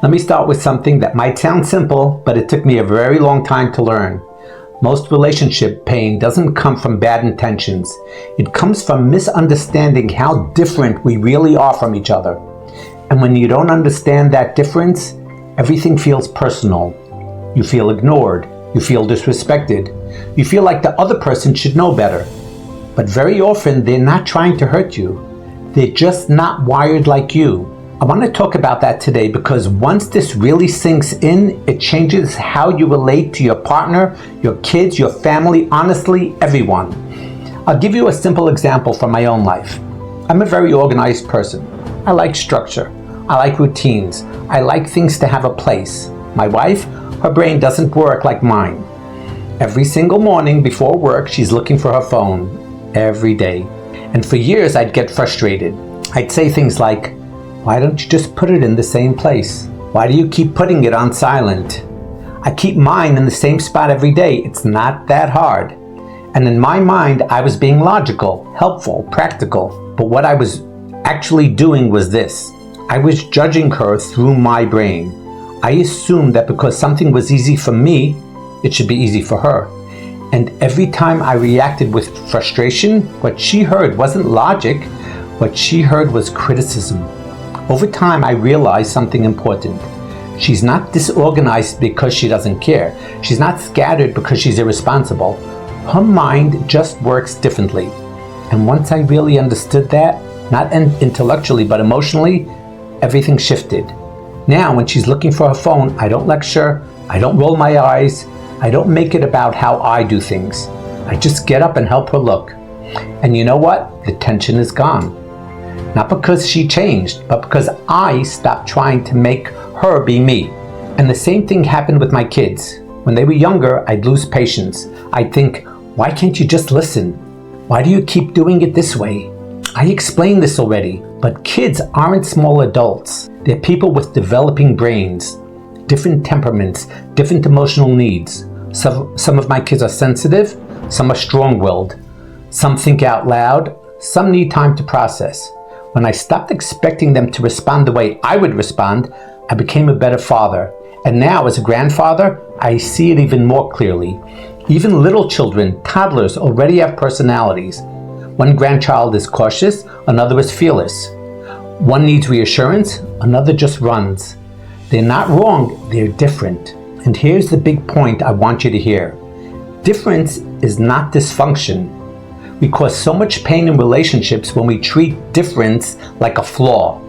Let me start with something that might sound simple, but it took me a very long time to learn. Most relationship pain doesn't come from bad intentions. It comes from misunderstanding how different we really are from each other. And when you don't understand that difference, everything feels personal. You feel ignored. You feel disrespected. You feel like the other person should know better. But very often, they're not trying to hurt you. They're just not wired like you. I want to talk about that today because once this really sinks in, it changes how you relate to your partner, your kids, your family, honestly, everyone. I'll give you a simple example from my own life. I'm a very organized person. I like structure. I like routines. I like things to have a place. My wife, her brain doesn't work like mine. Every single morning before work, she's looking for her phone. Every day. And for years, I'd get frustrated. I'd say things like, "Why don't you just put it in the same place? Why do you keep putting it on silent? I keep mine in the same spot every day. It's not that hard." And in my mind, I was being logical, helpful, practical. But what I was actually doing was this. I was judging her through my brain. I assumed that because something was easy for me, it should be easy for her. And every time I reacted with frustration, what she heard wasn't logic. What she heard was criticism. Over time, I realized something important. She's not disorganized because she doesn't care. She's not scattered because she's irresponsible. Her mind just works differently. And once I really understood that, not intellectually but emotionally, everything shifted. Now, when she's looking for her phone, I don't lecture, I don't roll my eyes, I don't make it about how I do things. I just get up and help her look. And you know what? The tension is gone. Not because she changed, but because I stopped trying to make her be me. And the same thing happened with my kids. When they were younger, I'd lose patience. I'd think, why can't you just listen? Why do you keep doing it this way? I explained this already, but kids aren't small adults. They're people with developing brains, different temperaments, different emotional needs. Some of my kids are sensitive, some are strong-willed. Some think out loud, some need time to process. When I stopped expecting them to respond the way I would respond, I became a better father. And now, as a grandfather, I see it even more clearly. Even little children, toddlers, already have personalities. One grandchild is cautious, another is fearless. One needs reassurance, another just runs. They're not wrong, they're different. And here's the big point I want you to hear. Difference is not dysfunction. We cause so much pain in relationships when we treat difference like a flaw.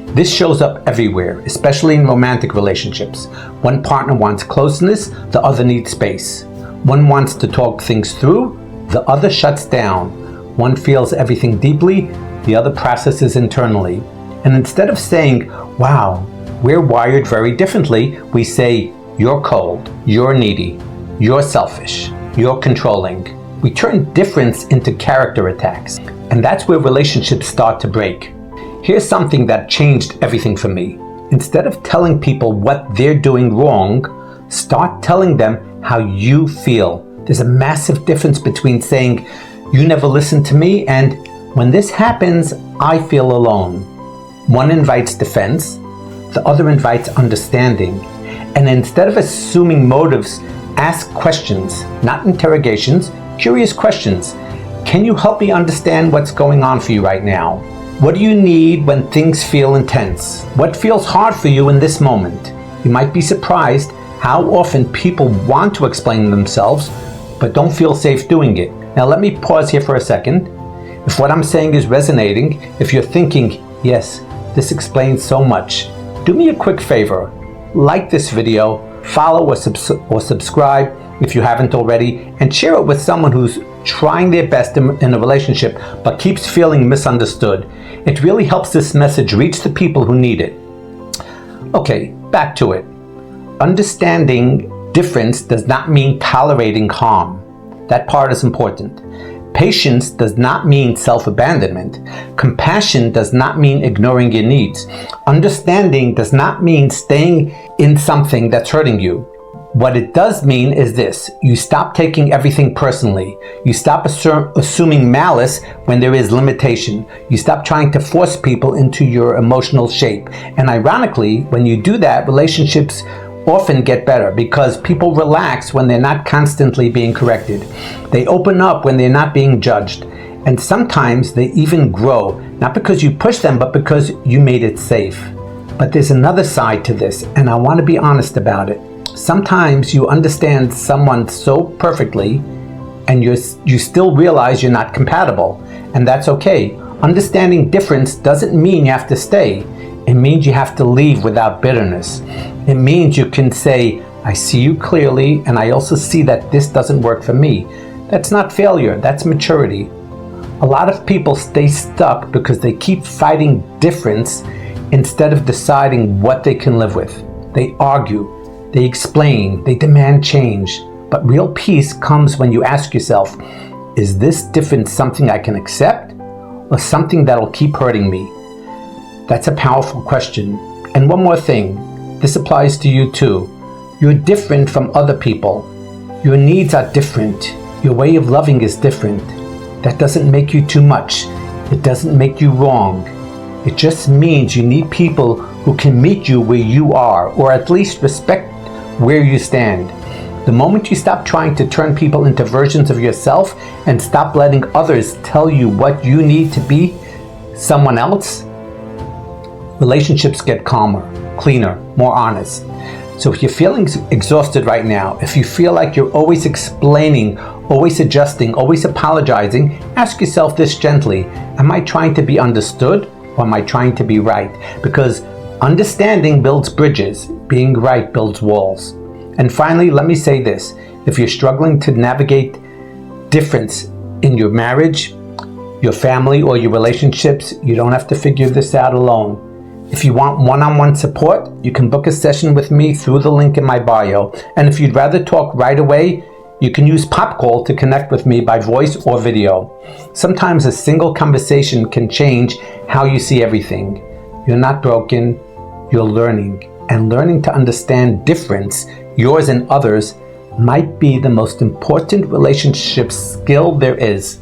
This shows up everywhere, especially in romantic relationships. One partner wants closeness, the other needs space. One wants to talk things through, the other shuts down. One feels everything deeply, the other processes internally. And instead of saying, wow, we're wired very differently, we say, you're cold, you're needy, you're selfish, you're controlling. We turn difference into character attacks, and that's where relationships start to break. Here's something that changed everything for me. Instead of telling people what they're doing wrong, start telling them how you feel. There's a massive difference between saying, you never listen to me, and when this happens, I feel alone. One invites defense, the other invites understanding. And instead of assuming motives, ask questions, not interrogations, curious questions. Can you help me understand what's going on for you right now? What do you need when things feel intense? What feels hard for you in this moment? You might be surprised how often people want to explain themselves, but don't feel safe doing it. Now let me pause here for a second. If what I'm saying is resonating, if you're thinking, yes, this explains so much, do me a quick favor. Like this video, follow or subscribe if you haven't already, and share it with someone who's trying their best in a relationship but keeps feeling misunderstood. It really helps this message reach the people who need it. Okay, back to it. Understanding difference does not mean tolerating harm. That part is important. Patience does not mean self-abandonment. Compassion does not mean ignoring your needs. Understanding does not mean staying in something that's hurting you. What it does mean is this: you stop taking everything personally. You stop assuming malice when there is limitation. You stop trying to force people into your emotional shape. And ironically, when you do that, relationships often get better because people relax when they're not constantly being corrected. They open up when they're not being judged. And sometimes they even grow, not because you push them, but because you made it safe. But there's another side to this, and I want to be honest about it. Sometimes you understand someone so perfectly and you still realize you're not compatible, and that's okay. Understanding difference doesn't mean you have to stay. It means you have to leave without bitterness. It means you can say, I see you clearly, and I also see that this doesn't work for me. That's not failure, that's maturity. A lot of people stay stuck because they keep fighting difference instead of deciding what they can live with. They argue, they explain, they demand change. But real peace comes when you ask yourself, is this difference something I can accept or something that'll keep hurting me? That's a powerful question. And one more thing, this applies to you too. You're different from other people. Your needs are different. Your way of loving is different. That doesn't make you too much. It doesn't make you wrong. It just means you need people who can meet you where you are, or at least respect where you stand. The moment you stop trying to turn people into versions of yourself and stop letting others tell you what you need to be someone else, relationships get calmer, cleaner, more honest. So if you're feeling exhausted right now, if you feel like you're always explaining, always adjusting, always apologizing, ask yourself this gently: am I trying to be understood or am I trying to be right? Because understanding builds bridges, being right builds walls. And finally, let me say this: if you're struggling to navigate difference in your marriage, your family, or your relationships, you don't have to figure this out alone. If you want one-on-one support, you can book a session with me through the link in my bio. And if you'd rather talk right away, you can use PopCall to connect with me by voice or video. Sometimes a single conversation can change how you see everything. You're not broken, you're learning. And learning to understand difference, yours and others, might be the most important relationship skill there is.